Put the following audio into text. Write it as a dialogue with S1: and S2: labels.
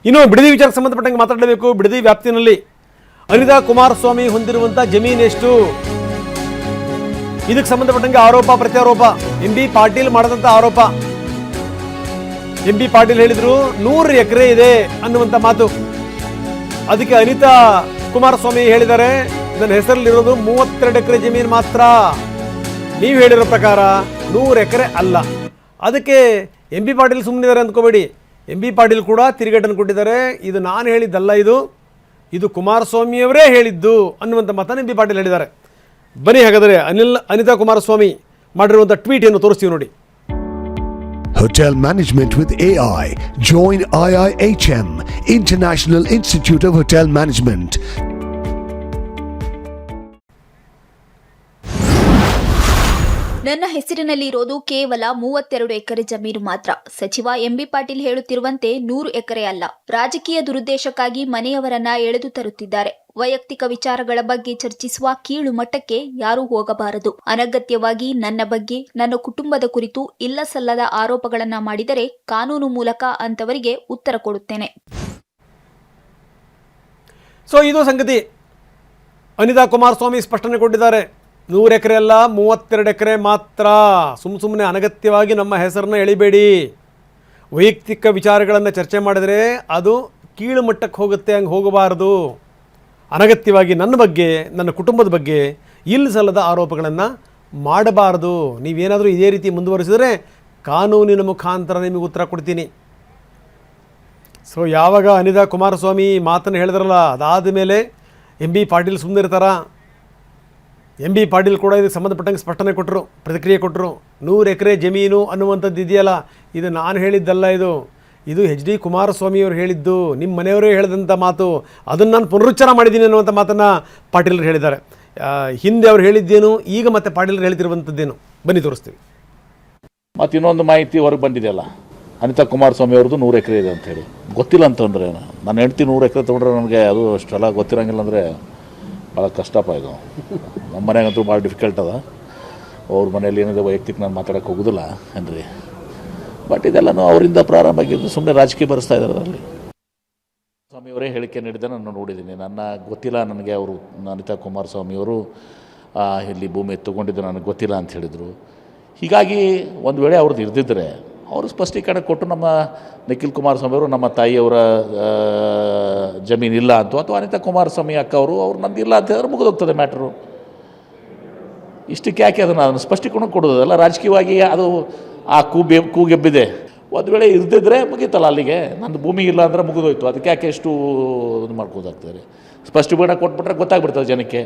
S1: ಇನ್ನು ಬಿಡದಿ ವಿಚಾರಕ್ಕೆ ಸಂಬಂಧಪಟ್ಟಂಗೆ ಮಾತಾಡಬೇಕು. ಬಿಡದಿ ವ್ಯಾಪ್ತಿನಲ್ಲಿ ಅನಿತಾ ಕುಮಾರಸ್ವಾಮಿ ಹೊಂದಿರುವಂಥ ಜಮೀನು ಎಷ್ಟು? ಇದಕ್ಕೆ ಸಂಬಂಧಪಟ್ಟಂಗೆ ಆರೋಪ ಪ್ರತ್ಯಾರೋಪ. ಎಂ.ಬಿ. ಪಾಟೀಲ್ ಮಾಡಿದಂಥ ಆರೋಪ. ಎಂ.ಬಿ. ಪಾಟೀಲ್ ಹೇಳಿದ್ರು 100 ಎಕರೆ ಇದೆ ಅನ್ನುವಂಥ ಮಾತು. ಅದಕ್ಕೆ ಅನಿತಾ ಕುಮಾರಸ್ವಾಮಿ ಹೇಳಿದ್ದಾರೆ ನನ್ನ ಹೆಸರಲ್ಲಿರೋದು 32 ಎಕರೆ ಜಮೀನು ಮಾತ್ರ. ನೀವು ಹೇಳಿರೋ ಪ್ರಕಾರ 100 ಎಕರೆ ಅಲ್ಲ. ಅದಕ್ಕೆ ಎಂ.ಬಿ. ಪಾಟೀಲ್ ಸುಮ್ಮನಿದ್ದಾರೆ ಅಂದ್ಕೋಬೇಡಿ. ಎಂ.ಬಿ. ಪಾಟೀಲ್ ಕೂಡ ತಿರುಗೇಟನ್ನು ಕೊಟ್ಟಿದ್ದಾರೆ. ಇದು ನಾನು ಹೇಳಿದ್ದಲ್ಲ, ಇದು ಕುಮಾರಸ್ವಾಮಿಯವರೇ ಹೇಳಿದ್ದು ಅನ್ನುವಂಥ ಮಾತನ್ನು ಎಂ.ಬಿ. ಪಾಟೀಲ್ ಹೇಳಿದ್ದಾರೆ. ಬನ್ನಿ ಹಾಗಾದರೆ ಅನಿತಾ ಕುಮಾರಸ್ವಾಮಿ ಮಾಡಿರುವಂಥ ಟ್ವೀಟ್ ಏನು ತೋರಿಸ್ತೀವಿ ನೋಡಿ.
S2: Hotel Management with AI. Join IIHM, International Institute of Hotel Management.
S3: ನನ್ನ ಹೆಸರಿನಲ್ಲಿ ಇರೋದು ಕೇವಲ 32 ಎಕರೆ ಜಮೀನು ಮಾತ್ರ. ಸಚಿವ ಎಂ.ಬಿ. ಪಾಟೀಲ್ ಹೇಳುತ್ತಿರುವಂತೆ 100 ಎಕರೆ ಅಲ್ಲ. ರಾಜಕೀಯ ದುರುದ್ದೇಶಕ್ಕಾಗಿ ಮನೆಯವರನ್ನ ಎಳೆದು ತರುತ್ತಿದ್ದಾರೆ. ವೈಯಕ್ತಿಕ ವಿಚಾರಗಳ ಬಗ್ಗೆ ಚರ್ಚಿಸುವ ಕೀಳು ಮಟ್ಟಕ್ಕೆ ಯಾರೂ ಹೋಗಬಾರದು. ಅನಗತ್ಯವಾಗಿ ನನ್ನ ಬಗ್ಗೆ, ನನ್ನ ಕುಟುಂಬದ ಕುರಿತು ಇಲ್ಲಸಲ್ಲದ ಆರೋಪಗಳನ್ನ ಮಾಡಿದರೆ ಕಾನೂನು ಮೂಲಕ ಅಂತವರಿಗೆ ಉತ್ತರ ಕೊಡುತ್ತೇನೆ.
S1: ಸೊ ಇದು ಸಂಗತಿ. ಅನಿತಾ ಕುಮಾರಸ್ವಾಮಿ ಸ್ಪಷ್ಟನೆ ಕೊಟ್ಟಿದ್ದಾರೆ. 100 ಎಕರೆ ಅಲ್ಲ, 32 ಎಕರೆ ಮಾತ್ರ. ಸುಮ್ಮನೆ ಅನಗತ್ಯವಾಗಿ ನಮ್ಮ ಹೆಸರನ್ನ ಎಳಿಬೇಡಿ. ವೈಯಕ್ತಿಕ ವಿಚಾರಗಳನ್ನು ಚರ್ಚೆ ಮಾಡಿದರೆ ಅದು ಕೀಳು ಮಟ್ಟಕ್ಕೆ ಹೋಗುತ್ತೆ, ಹಂಗೆ ಹೋಗಬಾರದು. ಅನಗತ್ಯವಾಗಿ ನನ್ನ ಬಗ್ಗೆ, ನನ್ನ ಕುಟುಂಬದ ಬಗ್ಗೆ ಇಲ್ಲಸಲ್ಲದ ಆರೋಪಗಳನ್ನು ಮಾಡಬಾರದು. ನೀವೇನಾದರೂ ಇದೇ ರೀತಿ ಮುಂದುವರಿಸಿದರೆ ಕಾನೂನಿನ ಮುಖಾಂತರ ನಿಮಗೆ ಉತ್ತರ ಕೊಡ್ತೀನಿ. ಸೊ ಯಾವಾಗ ಅನಿತಾ ಕುಮಾರಸ್ವಾಮಿ ಮಾತನ್ನು ಹೇಳಿದ್ರಲ್ಲ, ಅದಾದ ಮೇಲೆ ಎಂ.ಬಿ. ಪಾಟೀಲ್ ಸುಮ್ಮನೆ ಇರ್ತಾರ? ಎಂ.ಬಿ. ಪಾಟೀಲ್ ಕೂಡ ಇದಕ್ಕೆ ಸಂಬಂಧಪಟ್ಟಂಗೆ ಸ್ಪಷ್ಟನೆ ಕೊಟ್ಟರು, ಪ್ರತಿಕ್ರಿಯೆ ಕೊಟ್ಟರು. 100 ಎಕರೆ ಜಮೀನು ಅನ್ನುವಂಥದ್ದು ಇದೆಯಲ್ಲ, ಇದು ನಾನು ಹೇಳಿದ್ದಲ್ಲ, ಇದು ಎಚ್.ಡಿ. ಕುಮಾರಸ್ವಾಮಿಯವರು ಹೇಳಿದ್ದು, ನಿಮ್ಮ ಮನೆಯವರೇ ಹೇಳಿದಂಥ ಮಾತು. ಅದನ್ನು ನಾನು ಪುನರುಚ್ಚಾರ ಮಾಡಿದ್ದೀನಿ ಅನ್ನುವಂಥ ಮಾತನ್ನು ಪಾಟೀಲರು ಹೇಳಿದ್ದಾರೆ. ಹಿಂದೆ ಅವ್ರು ಹೇಳಿದ್ದೇನು, ಈಗ ಮತ್ತೆ ಪಾಟೀಲರು ಹೇಳ್ತಿರುವಂಥದ್ದೇನು, ಬನ್ನಿ ತೋರಿಸ್ತೀವಿ.
S4: ಮತ್ತು ಇನ್ನೊಂದು ಮಾಹಿತಿ ಹೊರಗೆ ಬಂದಿದೆಯಲ್ಲ, ಅನಿತಾ ಕುಮಾರಸ್ವಾಮಿ ಅವ್ರದ್ದು 100 ಎಕರೆ ಇದೆ ಅಂಥೇಳಿ. ಗೊತ್ತಿಲ್ಲ ಅಂತಂದರೆ ನಾನು ಹೆಂಡ್ತಿ 100 ಎಕರೆ ತೊಗೊಂಡ್ರೆ ನನಗೆ ಅದು ಅಷ್ಟೆಲ್ಲ ಗೊತ್ತಿರೋಂಗಿಲ್ಲ ಅಂದರೆ ಭಾಳ ಕಷ್ಟಪ್ಪ. ಇದು ನಮ್ಮ ಮನೆಗಂತೂ ಭಾಳ ಡಿಫಿಕಲ್ಟ್ ಅದ. ಅವ್ರ ಮನೇಲಿ ಏನಿದೆ ವೈಯಕ್ತಿಕ ನಾನು ಮಾತಾಡೋಕ್ಕೆ ಹೋಗೋದಿಲ್ಲ ಏನ್ರಿ. ಬಟ್ ಇದೆಲ್ಲನೂ ಅವರಿಂದ ಪ್ರಾರಂಭ ಆಗಿದ್ದು, ಸುಮ್ಮನೆ ರಾಜಕೀಯ ಬರೆಸ್ತಾ ಇದ್ದಾರೆ ಅದರಲ್ಲಿ. ಸ್ವಾಮಿಯವರೇ ಹೇಳಿಕೆ ನೀಡಿದ್ದೆ ನಾನು ನೋಡಿದ್ದೀನಿ. ನನ್ನ ಗೊತ್ತಿಲ್ಲ ನನಗೆ, ಅವರು ಅನಿತಾ ಕುಮಾರಸ್ವಾಮಿಯವರು ಇಲ್ಲಿ ಭೂಮಿ ತೊಗೊಂಡಿದ್ದು ನನಗೆ ಗೊತ್ತಿಲ್ಲ ಅಂತ ಹೇಳಿದರು. ಹೀಗಾಗಿ ಒಂದು ವೇಳೆ ಅವ್ರದ್ದು ಇರ್ದಿದ್ದರೆ ಅವರು ಸ್ಪಷ್ಟೀಕರಣ ಕೊಟ್ಟು ನಮ್ಮ ನಿಖಿಲ್ ಕುಮಾರಸ್ವಾಮಿಯವರು ನಮ್ಮ ತಾಯಿಯವರ ಜಮೀನಿಲ್ಲ ಅಂತೋ, ಅಥವಾ ಅನಿತಾ ಕುಮಾರಸ್ವಾಮಿ ಅಕ್ಕ ಅವ್ರು ನಂದು ಇಲ್ಲ ಅಂತ ಹೇಳಿದ್ರೆ ಮುಗಿದೋಗ್ತದೆ ಮ್ಯಾಟ್ರು. ಇಷ್ಟಕ್ಕೆ ಯಾಕೆ ಅದನ್ನು ಸ್ಪಷ್ಟೀಕರಣ ಕೊಡೋದಲ್ಲ, ರಾಜಕೀಯವಾಗಿ ಅದು ಆ ಕೂಗೆಬ್ಬಿದೆ. ಒಂದು ವೇಳೆ ಇರ್ದಿದ್ರೆ ಮುಗೀತಲ್ಲ ಅಲ್ಲಿಗೆ. ನಂದು ಭೂಮಿ ಇಲ್ಲ ಅಂದರೆ ಮುಗಿದೋಯ್ತು. ಅದಕ್ಕೆ ಯಾಕೆ ಎಷ್ಟು ಇದು ಮಾಡ್ಕೋದಾಗ್ತದೆ? ಸ್ಪಷ್ಟೀಕರಣ ಕೊಟ್ಬಿಟ್ರೆ ಗೊತ್ತಾಗ್ಬಿಡ್ತದೆ ಜನಕ್ಕೆ.